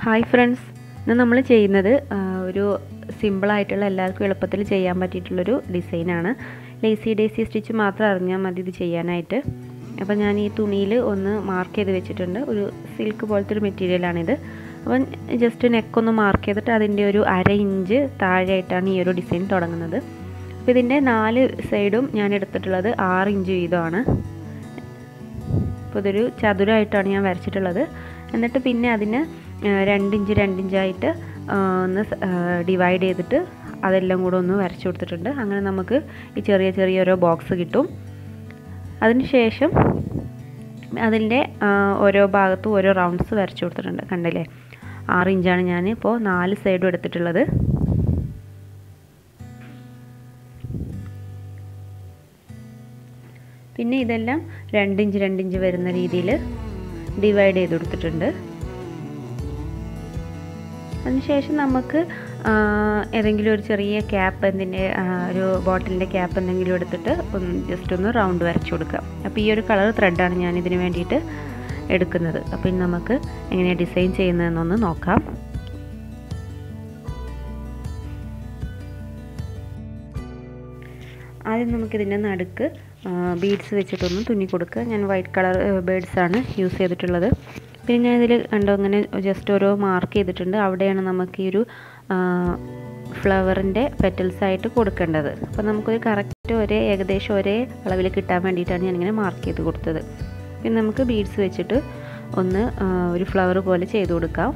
Hi friends, ഇന്ന് നമ്മൾ ചെയ്യുന്നത് ഒരു സിമ്പിളായിട്ടുള്ള എല്ലാവർക്കും എളുപ്പത്തിൽ ചെയ്യാൻ പറ്റിയിട്ടുള്ളൊരു ഡിസൈനാണ്. ലേസി ഡേസി സ്റ്റിച്ച് മാത്രം അറിഞ്ഞാൽ മതി ഇത് ചെയ്യാനായിട്ട്. അപ്പോൾ ഞാൻ ഈ തുണിയിൽ ഒന്ന് മാർക്ക് ചെയ്ത് വെച്ചിട്ടുണ്ട്. ഒരു സിൽക്ക് പോലത്തെ ഒരു മെറ്റീരിയലാണിത്. അപ്പം ജസ്റ്റ് നെക്കൊന്ന് മാർക്ക് ചെയ്തിട്ട് അതിൻ്റെ ഒരു 1/2 ഇഞ്ച് താഴെയായിട്ടാണ് ഈ ഒരു ഡിസൈൻ തുടങ്ങുന്നത്. അപ്പോൾ ഇതിൻ്റെ 4 സൈഡും ഞാൻ എടുത്തിട്ടുള്ളത് 6 ഇഞ്ച് വീതമാണ്. അപ്പോൾ ഇതൊരു ചതുരമായിട്ടാണ് ഞാൻ വരച്ചിട്ടുള്ളത്. എന്നിട്ട് പിന്നെ അതിന് 2 ഇഞ്ച് 2 ഇഞ്ചായിട്ട് ഒന്ന് ഡിവൈഡ് ചെയ്തിട്ട് അതെല്ലാം കൂടെ ഒന്ന് വരച്ചു കൊടുത്തിട്ടുണ്ട്. അങ്ങനെ നമുക്ക് ഈ ചെറിയ ചെറിയ ഓരോ ബോക്സ് കിട്ടും. അതിനുശേഷം അതിൻ്റെ ഓരോ ഭാഗത്തും ഓരോ റൗണ്ട്സ് വരച്ചു കൊടുത്തിട്ടുണ്ട്. കണ്ടില്ലേ, 6 ഇഞ്ചാണ് ഞാൻ ഇപ്പോൾ 4 സൈഡും എടുത്തിട്ടുള്ളത്. പിന്നെ ഇതെല്ലാം 2 ഇഞ്ച് 2 ഇഞ്ച് വരുന്ന രീതിയിൽ ഡിവൈഡ് ചെയ്ത് കൊടുത്തിട്ടുണ്ട്. അതിനുശേഷം നമുക്ക് ഏതെങ്കിലും ഒരു ചെറിയ ക്യാപ്പ്, ഒരു ബോട്ടിലിൻ്റെ ക്യാപ്പ് എന്തെങ്കിലും എടുത്തിട്ട് ജസ്റ്റ് ഒന്ന് റൗണ്ട് വരച്ചു കൊടുക്കാം. അപ്പോൾ ഈ ഒരു കളർ ത്രെഡാണ് ഞാൻ ഇതിന് വേണ്ടിയിട്ട് എടുക്കുന്നത്. അപ്പോൾ ഇനി നമുക്ക് എങ്ങനെയാണ് ഡിസൈൻ ചെയ്യുന്നതെന്നൊന്ന് നോക്കാം. ആദ്യം നമുക്കിതിൻ്റെ നടുക്ക് ബീഡ്സ് വെച്ചിട്ടൊന്ന് തുന്നി കൊടുക്കുക. ഞാൻ വൈറ്റ് കളർ ബേഡ്സാണ് യൂസ് ചെയ്തിട്ടുള്ളത്. പിന്നെ ഞാൻ ഇതിൽ കണ്ടോ ഇങ്ങനെ ജസ്റ്റ് ഓരോ മാർക്ക് ചെയ്തിട്ടുണ്ട്. അവിടെയാണ് നമുക്ക് ഈ ഒരു ഫ്ലവറിൻ്റെ പെറ്റൽസായിട്ട് കൊടുക്കേണ്ടത്. അപ്പോൾ നമുക്കൊരു കറക്റ്റ് ഏകദേശം ഒരേ അളവിൽ കിട്ടാൻ വേണ്ടിയിട്ടാണ് ഞാനിങ്ങനെ മാർക്ക് ചെയ്ത് കൊടുത്തത്. പിന്നെ നമുക്ക് ബീഡ്സ് വെച്ചിട്ട് ഒന്ന് ഒരു ഫ്ലവർ പോലെ ചെയ്ത് കൊടുക്കാം.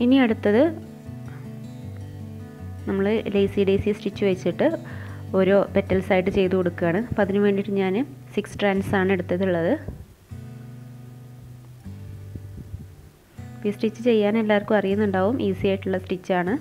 ഇനി അടുത്തത് നമ്മൾ ലേസി ഡേസി സ്റ്റിച്ച് വെച്ചിട്ട് ഓരോ പെറ്റൽസായിട്ട് ചെയ്ത് കൊടുക്കുകയാണ്. അപ്പോൾ അതിന് വേണ്ടിയിട്ട് ഞാൻ 6 സ്ട്രാൻഡ്സ് ആണ് എടുത്തിട്ടുള്ളത്. ഈ സ്റ്റിച്ച് ചെയ്യാൻ എല്ലാവർക്കും അറിയുന്നുണ്ടാവും, ഈസി ആയിട്ടുള്ള സ്റ്റിച്ചാണ്.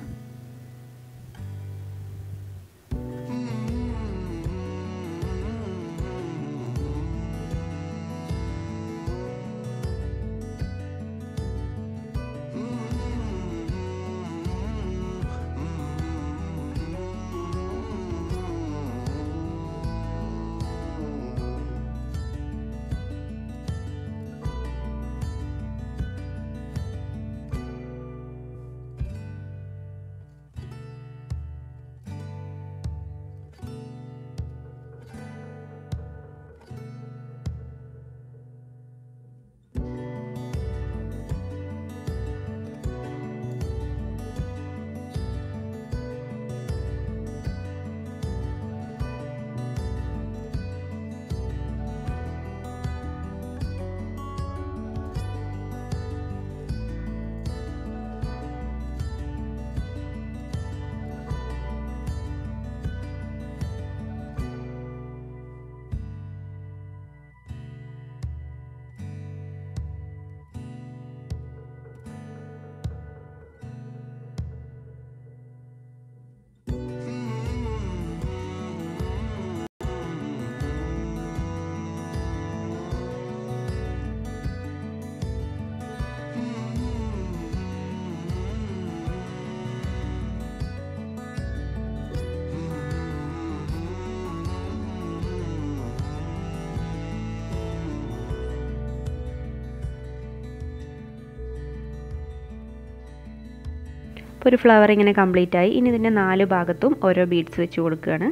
അപ്പോൾ ഒരു ഫ്ലവർ ഇങ്ങനെ കംപ്ലീറ്റ് ആയി. ഇനി ഇതിൻ്റെ 4 ഭാഗത്തും ഓരോ ബീഡ്സ് വെച്ച് കൊടുക്കുകയാണ്.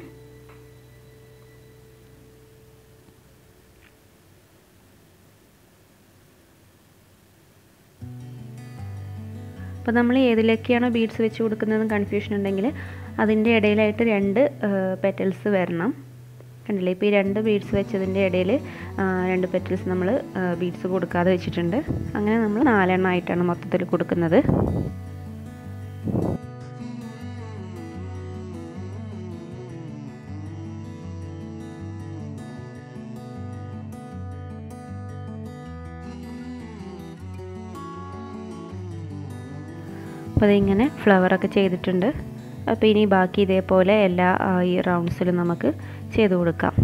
അപ്പോൾ നമ്മൾ ഏതിലൊക്കെയാണോ ബീഡ്സ് വെച്ച് കൊടുക്കുന്നതെന്ന് കൺഫ്യൂഷൻ ഉണ്ടെങ്കിൽ അതിൻ്റെ ഇടയിലായിട്ട് 2 പെറ്റൽസ് വരണം. കണ്ടില്ലേ, ഇപ്പോൾ ഈ 2 ബീഡ്സ് വെച്ചതിൻ്റെ ഇടയിൽ 2 പെറ്റൽസ് നമ്മൾ ബീഡ്സ് കൊടുക്കാതെ വെച്ചിട്ടുണ്ട്. അങ്ങനെ നമ്മൾ 4 എണ്ണം ആയിട്ടാണ് മൊത്തത്തിൽ കൊടുക്കുന്നത്. അപ്പോൾ അതിങ്ങനെ ഫ്ലവറൊക്കെ ചെയ്തിട്ടുണ്ട്. അപ്പോൾ ഇനി ബാക്കി ഇതേപോലെ എല്ലാ ഈ റൗണ്ട്സിലും നമുക്ക് ചെയ്ത് കൊടുക്കാം.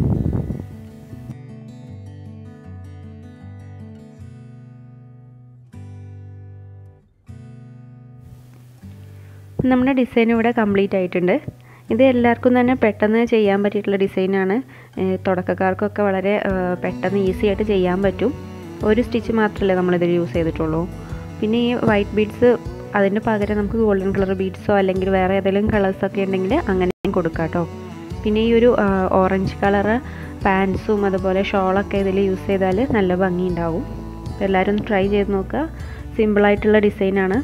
നമ്മുടെ ഡിസൈൻ ഇവിടെ കംപ്ലീറ്റ് ആയിട്ടുണ്ട്. ഇത് എല്ലാവർക്കും തന്നെ പെട്ടെന്ന് ചെയ്യാൻ പറ്റിയിട്ടുള്ള ഡിസൈനാണ്. തുടക്കക്കാർക്കൊക്കെ വളരെ പെട്ടെന്ന് ഈസി ആയിട്ട് ചെയ്യാൻ പറ്റും. ഒരു സ്റ്റിച്ച് മാത്രമല്ലേ നമ്മളിതിൽ യൂസ് ചെയ്തിട്ടുള്ളൂ. പിന്നെ ഈ വൈറ്റ് ബീഡ്സ് അതിന് പകരം നമുക്ക് ഗോൾഡൻ കളർ ബീഡ്സോ അല്ലെങ്കിൽ വേറെ ഏതെങ്കിലും കളേഴ്സൊക്കെ ഉണ്ടെങ്കിൽ അങ്ങനെയും കൊടുക്കാം കേട്ടോ. പിന്നെ ഈ ഒരു ഓറഞ്ച് കളറ് പാൻസും അതുപോലെ ഷോളൊക്കെ ഇതിൽ യൂസ് ചെയ്താൽ നല്ല ഭംഗി ഉണ്ടാവും. അപ്പോൾ എല്ലാവരും ഒന്ന് ട്രൈ ചെയ്ത് നോക്കുക. സിമ്പിളായിട്ടുള്ള ഡിസൈനാണ്.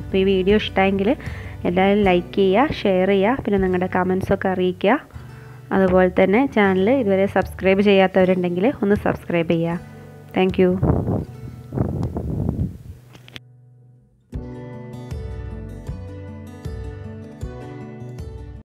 അപ്പോൾ ഈ വീഡിയോ ഇഷ്ടമെങ്കിൽ എല്ലാവരും ലൈക്ക് ചെയ്യുക, ഷെയർ ചെയ്യുക, പിന്നെ നിങ്ങളുടെ കമൻസൊക്കെ അറിയിക്കുക. അതുപോലെ തന്നെ ചാനൽ ഇതുവരെ സബ്സ്ക്രൈബ് ചെയ്യാത്തവരുണ്ടെങ്കിൽ ഒന്ന് സബ്സ്ക്രൈബ് ചെയ്യുക. താങ്ക്